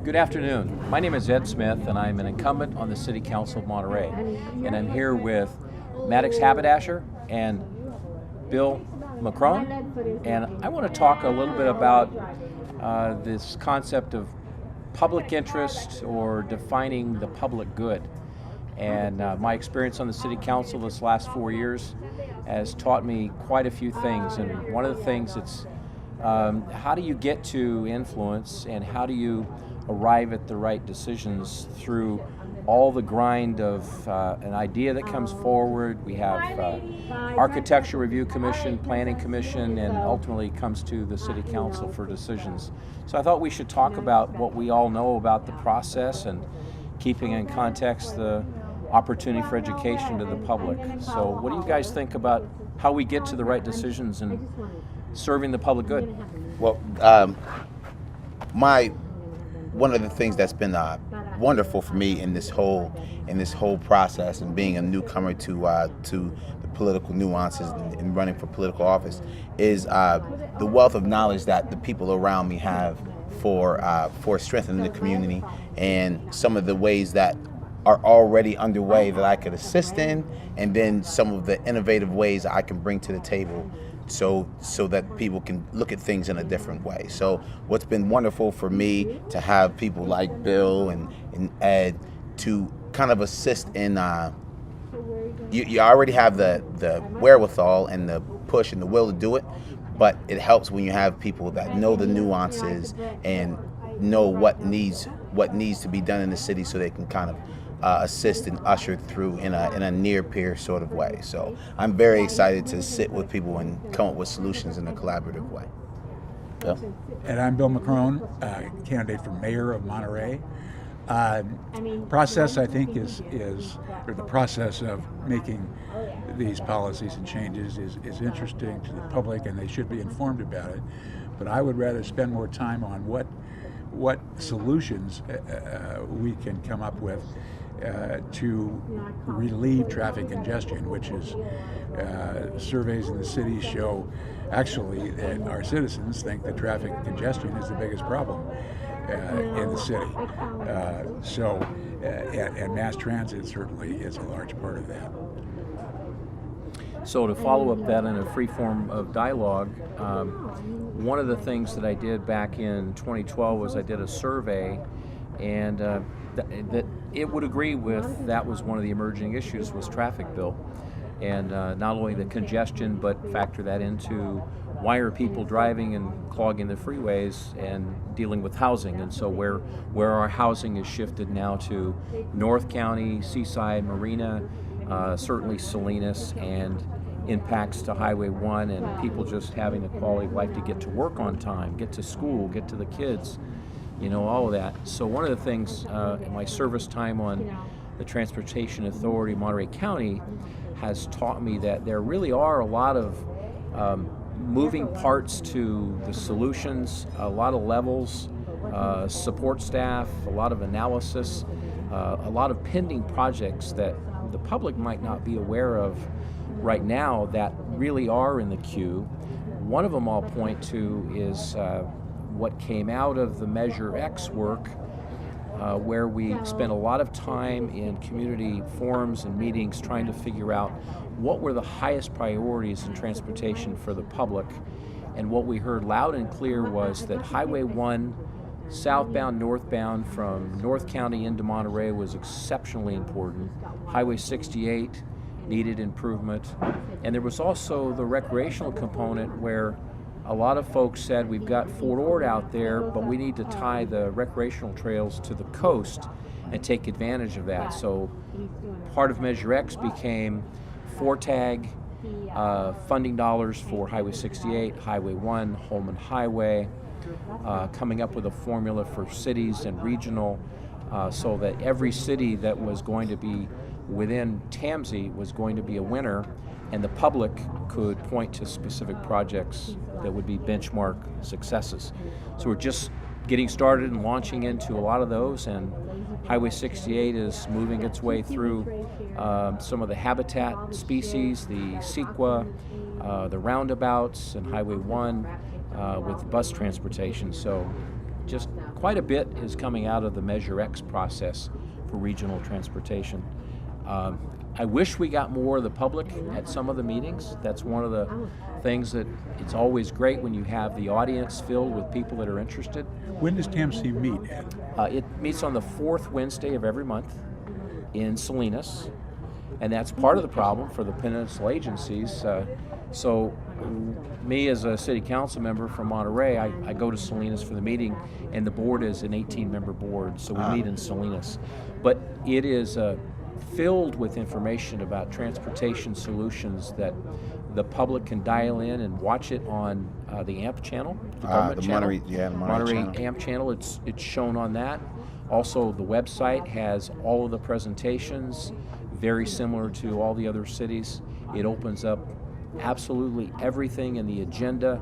Good afternoon. My name is Ed Smith, and I'm an incumbent on the City Council of Monterey. And I'm here with Maddox and Bill McCrone. And I want to talk a little bit about this concept of public interest or defining the public good. And my experience on the City Council this last 4 years has taught me quite a few things. And one of the things it's how do you get to influence, and how do you arrive at the right decisions through all the grind of an idea that comes forward. We have Architecture Review Commission, Planning Commission, and ultimately comes to the City Council for decisions. So I thought we should talk about what we all know about the process and keeping in context the opportunity for education to the public. So what do you guys think about how we get to the right decisions and serving the public good? Well, one of the things that's been wonderful for me in this whole process, and being a newcomer to the political nuances and running for political office, is the wealth of knowledge that the people around me have for strengthening the community, and some of the ways that are already underway that I could assist in, and then some of the innovative ways I can bring to the table so that people can look at things in a different way. So what's been wonderful for me to have people like Bill and Ed to kind of assist in, you already have the wherewithal and the push and the will to do it, but it helps when you have people that know the nuances and know what needs to be done in the city, so they can kind of assist and usher through in a near peer sort of way. So I'm very excited to sit with people and come up with solutions in a collaborative way. Bill? And I'm Bill McCrone, candidate for mayor of Monterey. Process, I think, or the process of making these policies and changes is interesting to the public, and they should be informed about it. But I would rather spend more time on what solutions we can come up with to relieve traffic congestion, which is surveys in the city show actually that our citizens think that traffic congestion is the biggest problem in the city. And mass transit certainly is a large part of that. So to follow up that in a free form of dialogue, one of the things that I did back in 2012 was I did a survey, and that it would agree with that was one of the emerging issues was traffic, Bill. And not only the congestion, but factor that into why are people driving and clogging the freeways, and dealing with housing. And so where our housing is shifted now to North County, Seaside, Marina, certainly Salinas, and impacts to Highway 1, and people just having the quality of life to get to work on time, get to school, get to the kids, all of that. So one of the things in my service time on the Transportation Authority Monterey County has taught me that there really are a lot of moving parts to the solutions, a lot of levels, support staff, a lot of analysis, a lot of pending projects that the public might not be aware of right now that really are in the queue. One of them I'll point to is what came out of the Measure X work, where we spent a lot of time in community forums and meetings trying to figure out what were the highest priorities in transportation for the public. And what we heard loud and clear was that Highway 1, southbound, northbound from North County into Monterey, was exceptionally important. Highway 68 needed improvement. And there was also the recreational component, where a lot of folks said we've got Fort Ord out there, but we need to tie the recreational trails to the coast and take advantage of that. So part of Measure X became FORTAG, funding dollars for Highway 68, Highway 1, Holman Highway, coming up with a formula for cities and regional, so that every city that was going to be within TAMSI was going to be a winner, and the public could point to specific projects that would be benchmark successes. So we're just getting started and launching into a lot of those, and Highway 68 is moving its way through some of the habitat species, the sequoia, the roundabouts, and Highway 1 with bus transportation. So just quite a bit is coming out of the Measure X process for regional transportation. I wish we got more of the public at some of the meetings. That's one of the things that it's always great when you have the audience filled with people that are interested. When does TAMC meet, Ed? It meets on the fourth Wednesday of every month in Salinas, and that's part of the problem for the Peninsula agencies. So me as a city council member from Monterey, I go to Salinas for the meeting, and the board is an 18-member board, so we meet in Salinas. But it is filled with information about transportation solutions that the public can dial in and watch it on the AMP channel, the government channel. Monterey channel. AMP channel. It's shown on that. Also, the website has all of the presentations, very similar to all the other cities. It opens up absolutely everything in the agenda,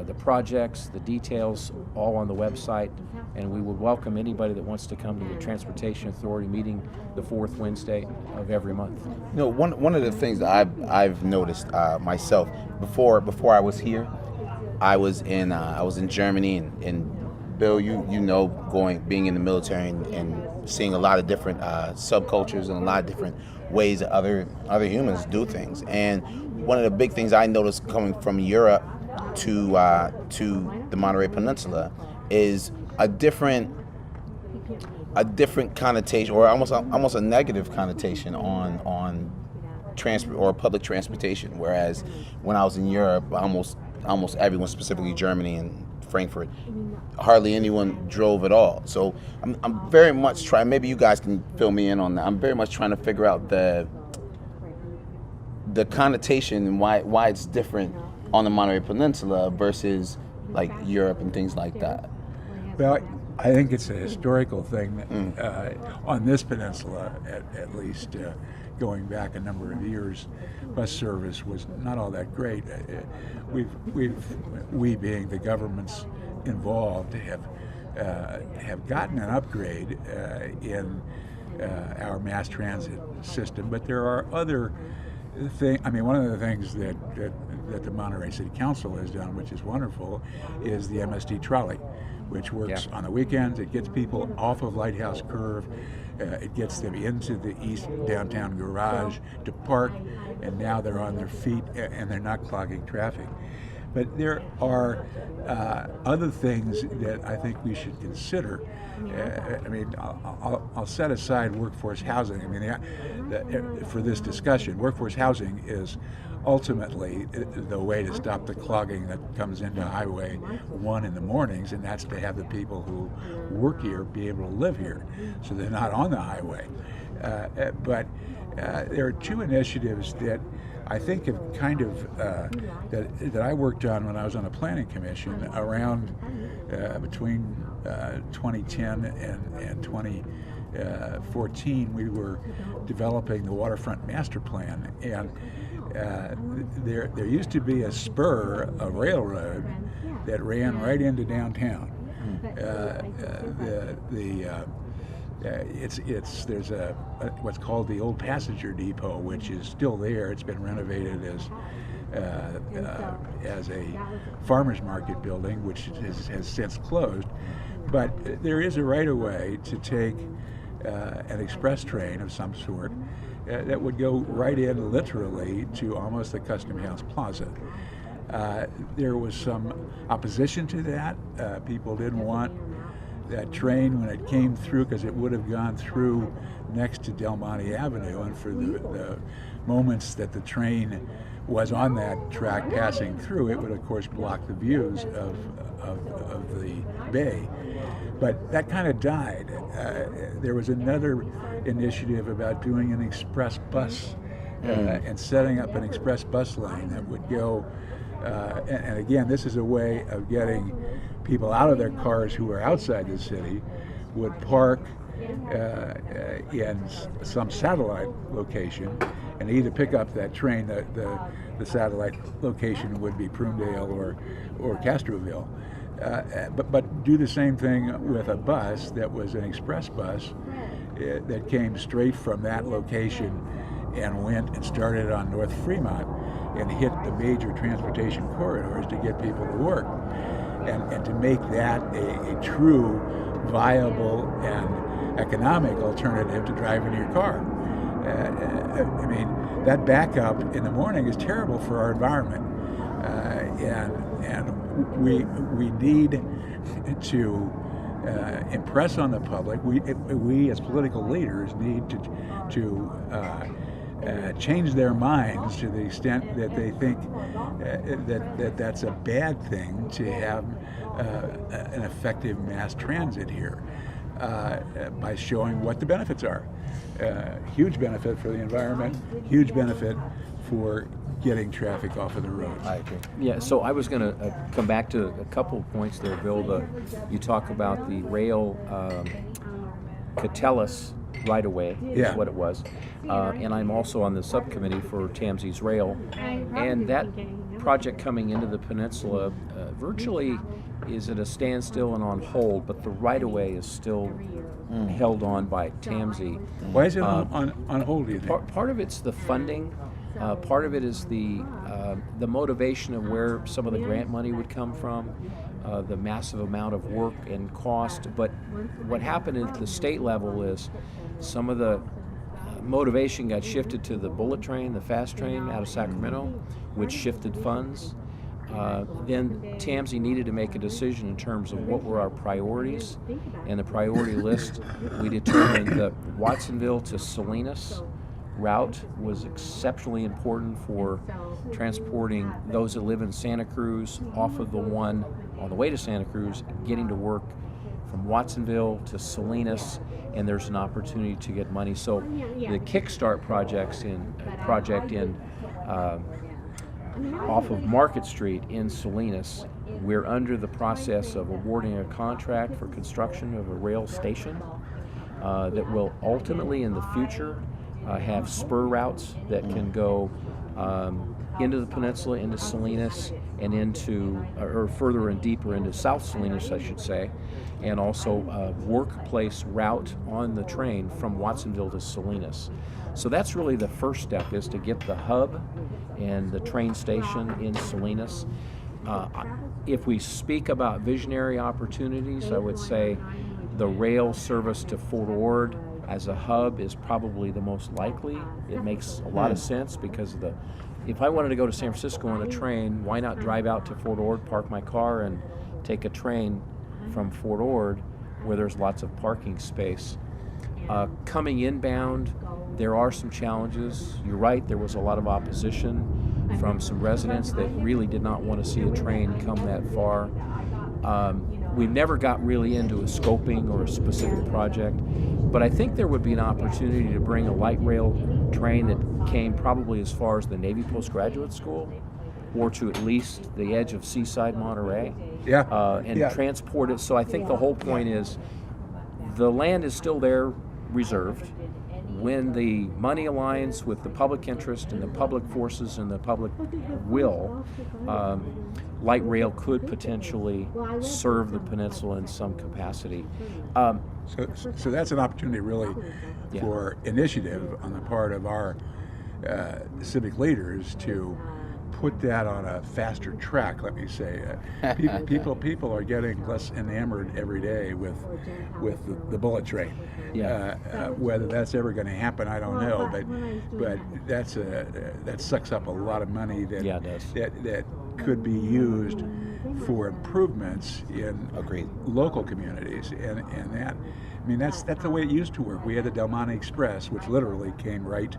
the projects, the details, all on the website. And we would welcome anybody that wants to come to the Transportation Authority meeting the fourth Wednesday of every month. You know, one of the things that I've noticed myself before I was here, I was in Germany, and Bill, you know, being in the military and seeing a lot of different subcultures and a lot of different ways that other humans do things. And one of the big things I noticed coming from Europe to the Monterey Peninsula is a different connotation, or almost a negative connotation on transport or public transportation. Whereas when I was in Europe, almost everyone, specifically Germany and Frankfurt, hardly anyone drove at all. So I'm very much trying. Maybe you guys can fill me in on that. I'm very much trying to figure out the connotation and why it's different on the Monterey Peninsula versus like Europe and things like that. Well, I think it's a historical thing on this peninsula, at least, going back a number of years. Bus service was not all that great. We being the governments involved have gotten an upgrade in our mass transit system, but there are other things. I mean, one of the things that the Monterey City Council has done, which is wonderful, is the MST trolley, which works on the weekends. It gets people off of Lighthouse Curve. It gets them into the east downtown garage to park, and now they're on their feet and they're not clogging traffic. But there are other things that I think we should consider. I mean, I'll set aside workforce housing. I mean, for this discussion, workforce housing is ultimately the way to stop the clogging that comes into Highway 1 in the mornings, and that's to have the people who work here be able to live here, so they're not on the highway. But there are two initiatives that I think have kind of that I worked on when I was on the Planning Commission around between 2010 and 2014. We were developing the Waterfront Master Plan, and there used to be a spur, a railroad that ran right into downtown. There's what's called the old passenger depot, which is still there. It's been renovated as a farmers market building, which has since closed. But there is a right of way to take an express train of some sort that would go right in literally to almost the Custom House Plaza. There was some opposition to that. People didn't want that train when it came through, because it would have gone through next to Del Monte Avenue, and for the moments that the train was on that track passing through, it would of course block the views of the bay. But that kind of died. There was another initiative about doing an express bus and setting up an express bus lane that would go, and again, this is a way of getting people out of their cars who are outside the city, would park in some satellite location and either pick up that train. The satellite location would be Prunedale or Castroville. But do the same thing with a bus that was an express bus that came straight from that location and went and started on North Fremont and hit the major transportation corridors to get people to work. and to make that a true, viable, and economic alternative to driving your car. I mean, that backup in the morning is terrible for our environment, and we need to impress on the public. We as political leaders need to change their minds to the extent that they think that's a bad thing to have an effective mass transit here, by showing what the benefits are. Huge benefit for the environment, huge benefit for getting traffic off of the roads. I agree. Yeah, so I was going to come back to a couple of points there, Bill. You talk about the rail Catellis right away Yeah. is what it was. And I'm also on the subcommittee for TAMSI's rail. And that project coming into the peninsula virtually is at a standstill and on hold, but the right-of-way is still held on by TAMSI. Why is it on hold, do you think? Part of it's the funding. Part of it is the motivation of where some of the grant money would come from, the massive amount of work and cost. But what happened at the state level is some of the motivation got shifted to the bullet train, the fast train out of Sacramento, which shifted funds. Then TAMSI needed to make a decision in terms of what were our priorities. And the priority list, we determined the Watsonville to Salinas route was exceptionally important for transporting those that live in Santa Cruz off of the one on the way to Santa Cruz, getting to work from Watsonville to Salinas, and there's an opportunity to get money. So the Kickstart project in off of Market Street in Salinas, we're under the process of awarding a contract for construction of a rail station that will ultimately in the future have spur routes that can go into the peninsula, into Salinas, and into, or further and deeper into South Salinas, I should say, and also a workplace route on the train from Watsonville to Salinas. So that's really the first step, is to get the hub and the train station in Salinas. If we speak about visionary opportunities, I would say the rail service to Fort Ord as a hub is probably the most likely. It makes a lot of sense because of if I wanted to go to San Francisco on a train, why not drive out to Fort Ord, park my car, and take a train from Fort Ord where there's lots of parking space. Coming inbound, there are some challenges. You're right, there was a lot of opposition from some residents that really did not want to see a train come that far. We've never got really into a scoping or a specific project, but I think there would be an opportunity to bring a light rail train that came probably as far as the Navy Postgraduate School, or to at least the edge of Seaside, Monterey, and transport it. So I think the whole point is the land is still there reserved. When the money aligns with the public interest and the public forces and the public will, light rail could potentially serve the peninsula in some capacity. So that's an opportunity really for initiative on the part of our civic leaders to put that on a faster track, let me say. People are getting less enamored every day with the bullet train. Whether that's ever going to happen, I don't know. But that sucks up a lot of money that could be used for improvements in local communities, and that. I mean, that's the way it used to work. We had the Del Monte Express, which literally came right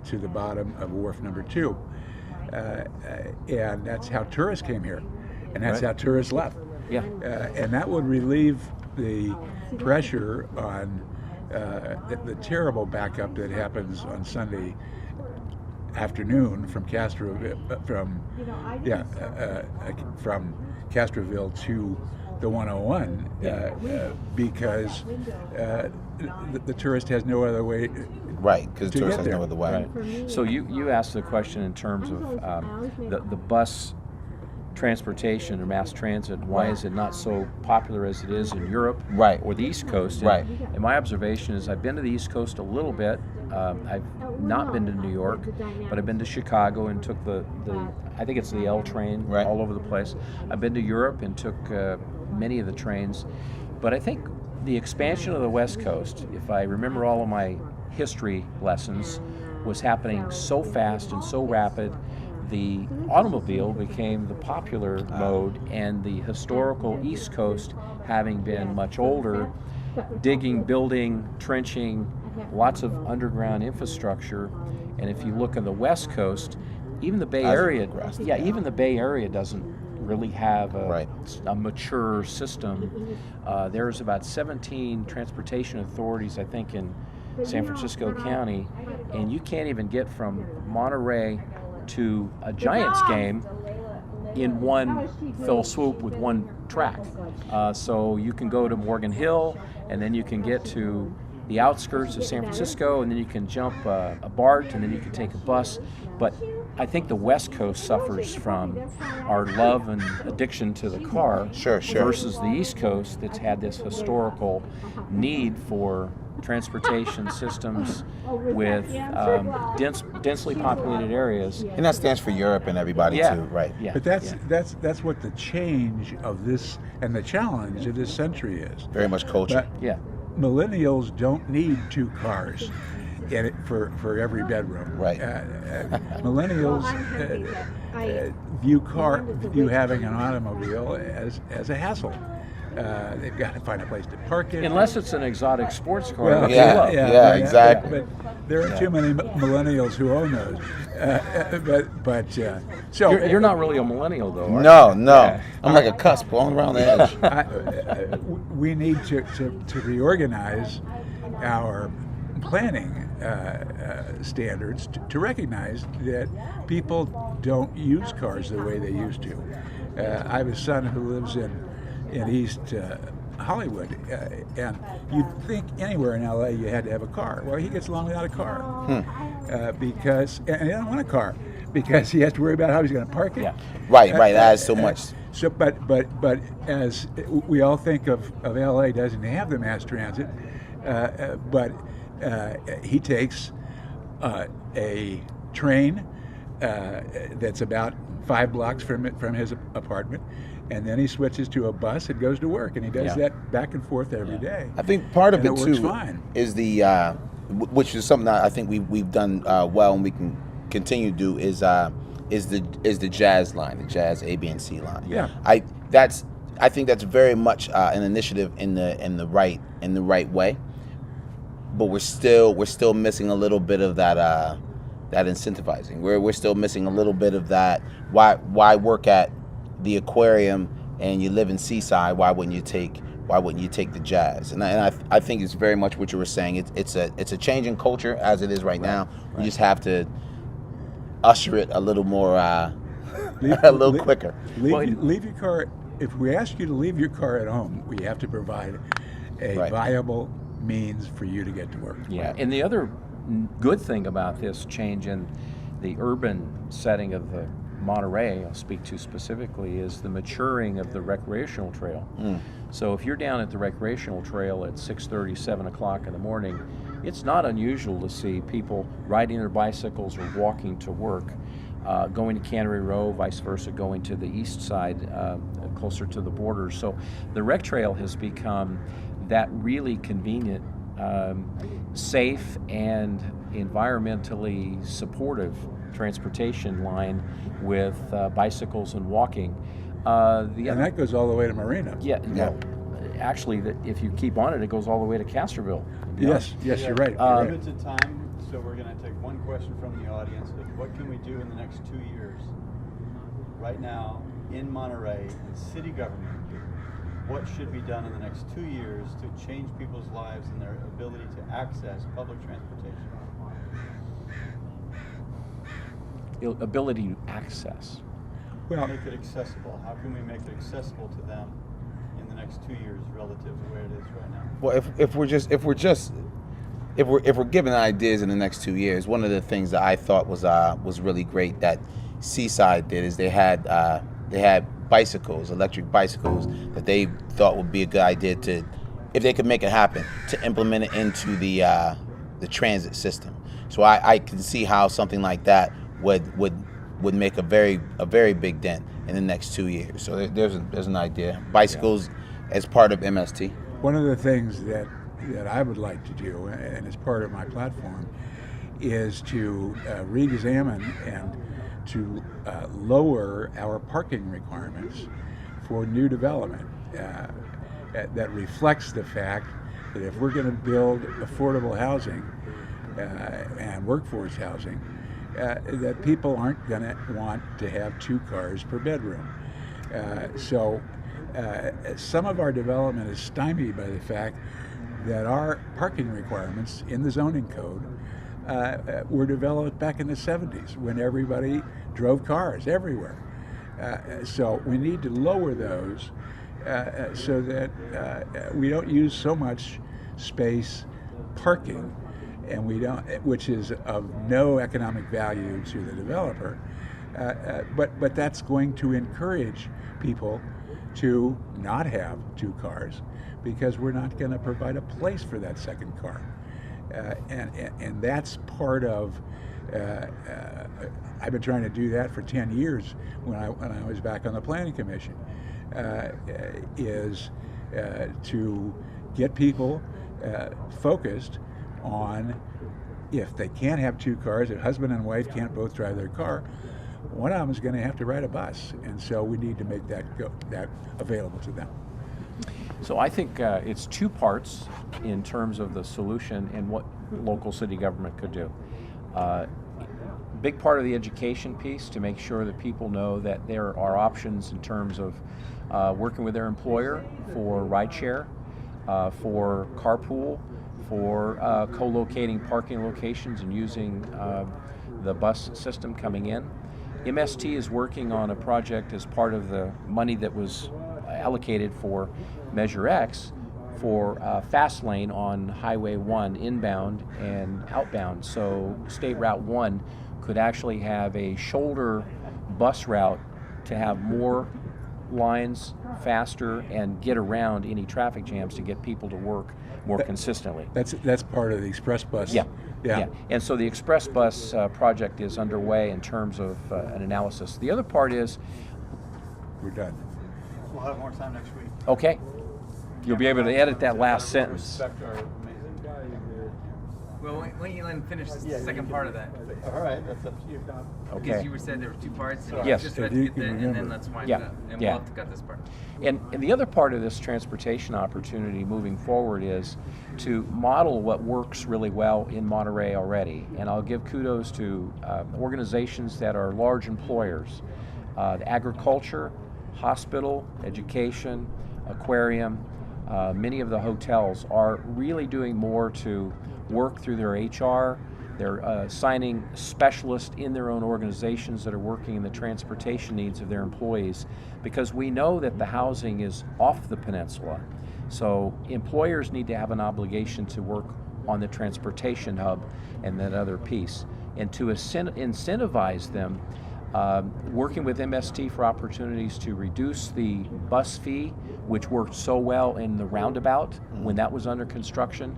to the bottom of Wharf Number 2. And that's how tourists came here, and that's how tourists left. And that would relieve the pressure on the terrible backup that happens on Sunday afternoon from from Castroville to the 101 because the tourist has no other way. Right, because the tourist has no other way. Right. So you asked the question in terms of the bus transportation or mass transit? Why is it not so popular as it is in Europe Right. or the East Coast? Right. And my observation is I've been to the East Coast a little bit. I've not been to New York, but I've been to Chicago and took the I think it's the L train Right. all over the place. I've been to Europe and took many of the trains. But I think the expansion of the West Coast, if I remember all of my history lessons, was happening so fast and so rapid. The automobile became the popular mode, and the historical East Coast, having been much older, digging, building, trenching, lots of underground infrastructure. And if you look at the West Coast, even the Bay As Area, progressed, yeah, yeah. even the Bay Area doesn't really have Right. a mature system. There's about 17 transportation authorities, I think, in San Francisco County, and you can't even get from Monterey to a Giants game in one fell swoop with one track. So you can go to Morgan Hill, and then you can get to the outskirts of San Francisco, and then you can jump a BART, and then you can take a bus. But I think the West Coast suffers from our love and addiction to the car Sure. versus the East Coast that's had this historical need for transportation systems with densely populated areas. And that stands for Europe and everybody Yeah. too, right? Yeah. But that's what the change of this and the challenge of this century is. Very much culture. But Yeah. millennials don't need two cars in it for every bedroom. Right. Millennials view having an automobile as a hassle. They've got to find a place to park it. Unless it's an exotic sports car. Well, which yeah, you love. yeah, exactly. But there are too many millennials who own those. So You're not really a millennial, though, are No, you? no. Yeah. I'm like a cusp going around the edge. we need to reorganize our planning standards to recognize that people don't use cars the way they used to. I have a son who lives in East Hollywood, and you'd think anywhere in LA you had to have a car. Well, he gets along without a car because, and he doesn't want a car because he has to worry about how he's going to park it. Yeah. Right. That adds so much. So, but as we all think of LA doesn't have the mass transit, but he takes a train that's about 5 blocks from his apartment, and then he switches to a bus and goes to work, and he does that back and forth every day. I think part of And it it works too fine. is the which is something that I think we've done well, and we can continue to do is the jazz line, the jazz A, B, and C line. Yeah. I think that's very much an initiative in the right way, but we're still missing a little bit of that incentivizing. We're still missing a little bit of that. Why work at the aquarium and you live in Seaside? Why wouldn't you take the jazz? And I think it's very much what you were saying. It's a change in culture as it is right now. We just have to usher it a little more a little quicker. Leave your car. If we ask you to leave your car at home, we have to provide a viable means for you to get to work. Yeah, and the other good thing about this change in the urban setting of the Monterey, I'll speak to specifically, is the maturing of the recreational trail. So if you're down at the recreational trail at 6:30, 7 o'clock in the morning, it's not unusual to see people riding their bicycles or walking to work, going to Cannery Row, vice versa, going to the east side, closer to the border. So the rec trail has become that really convenient, safe, and environmentally supportive transportation line with bicycles and walking. And that goes all the way to Marina. Yeah. Well, actually, if you keep on it, it goes all the way to Castroville. Yes, you're right. We're limited time, so we're going to take one question from the audience. What can we do in the next 2 years, right now, in Monterey, in city government? What should be done in the next 2 years to change people's lives and their ability to access public transportation? Ability to access. Well, Make it accessible. How can we make it accessible to them in the next 2 years relative to where it is right now? Well, if we're giving ideas in the next 2 years, one of the things that I thought was really great that Seaside did is they had They had bicycles, electric bicycles, that they thought would be a good idea to, if they could make it happen, to implement it into the transit system. So I can see how something like that would make a very big dent in the next 2 years. So there's an idea. Bicycles as part of MST. One of the things that I would like to do, and as part of my platform, is to re-examine and to lower our parking requirements for new development. That reflects the fact that if we're going to build affordable housing and workforce housing, that people aren't going to want to have 2 cars per bedroom. So some of our development is stymied by the fact that our parking requirements in the zoning code were developed back in the 70s when everybody drove cars everywhere. So we need to lower those so that we don't use so much space parking, and we don't, which is of no economic value to the developer. But that's going to encourage people to not have 2 cars, because we're not going to provide a place for that second car. And that's part of, I've been trying to do that for 10 years when I was back on the Planning Commission, is to get people focused on, if they can't have 2 cars, if husband and wife can't both drive their car, one of them is going to have to ride a bus, and so we need to make that available to them. So I think it's 2 parts in terms of the solution and what local city government could do. Big part of the education piece, to make sure that people know that there are options in terms of working with their employer for rideshare, for carpool, for co-locating parking locations and using the bus system coming in. MST is working on a project as part of the money that was allocated for Measure X for fast lane on Highway 1 inbound and outbound. So State Route 1 could actually have a shoulder bus route to have more lines faster and get around any traffic jams to get people to work more consistently. That's part of the express bus. Yeah. And so the express bus project is underway in terms of an analysis. The other part is, We're done. We'll have more time next week. okay, you'll be able to edit that last sentence. Respect our amazing guy. Well, why don't you let him finish the second part of that? All right, that's up to you. Because Okay. you said there were 2 parts. And Yes. Just If let's you get can that, and remember. then let's wind Yeah. it up. And Yeah. we'll have to cut this part. And the other part of this transportation opportunity moving forward is to model what works really well in Monterey already. And I'll give kudos to organizations that are large employers. Agriculture, hospital, education, aquarium, many of the hotels are really doing more to work through their HR. They're assigning specialists in their own organizations that are working in the transportation needs of their employees, because we know that the housing is off the peninsula. So employers need to have an obligation to work on the transportation hub and that other piece. And to incentivize them, working with MST for opportunities to reduce the bus fee, which worked so well in the roundabout when that was under construction.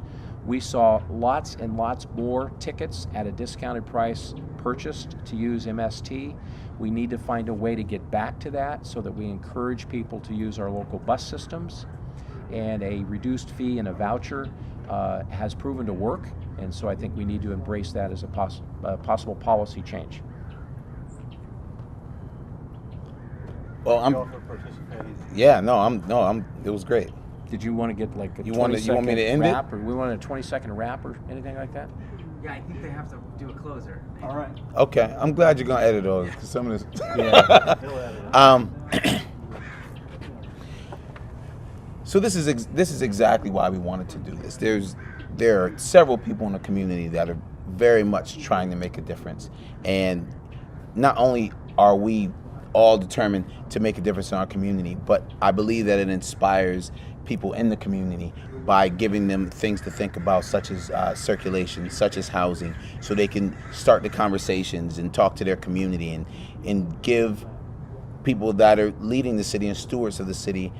We saw lots and lots more tickets at a discounted price purchased to use MST. We need to find a way to get back to that so that we encourage people to use our local bus systems. And a reduced fee and a voucher has proven to work, and so I think we need to embrace that as a possible policy change. Well, Thank you all for participating. it was great. Did you want to get like a You want me to end it? wrap, or we want a 20-second wrap or anything like that? Yeah, I think they have to do a closer. All right. Okay, I'm glad you're gonna edit all this, 'cause some of this. Yeah. He'll edit it. So this is exactly why we wanted to do this. There are several people in the community that are very much trying to make a difference, and not only are we all determined to make a difference in our community, but I believe that it inspires people in the community by giving them things to think about, such as circulation, such as housing, so they can start the conversations and talk to their community and give people that are leading the city and stewards of the city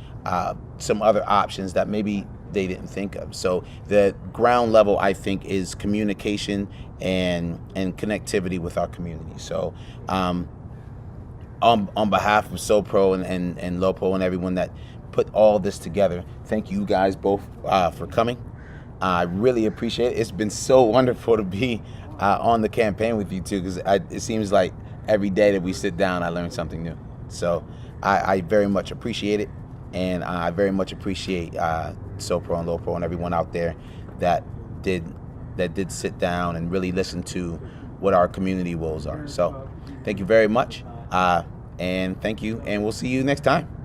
some other options that maybe they didn't think of. So the ground level, I think, is communication and connectivity with our community. So on behalf of SoPro and LoPo and everyone that put all this together, thank you guys both for coming. I really appreciate it. It's been so wonderful to be on the campaign with you two, because it seems like every day that we sit down, I learn something new. So I very much appreciate it, and I very much appreciate SoPro and LoPro and everyone out there that did sit down and really listen to what our community woes are. So thank you very much, and thank you, and we'll see you next time.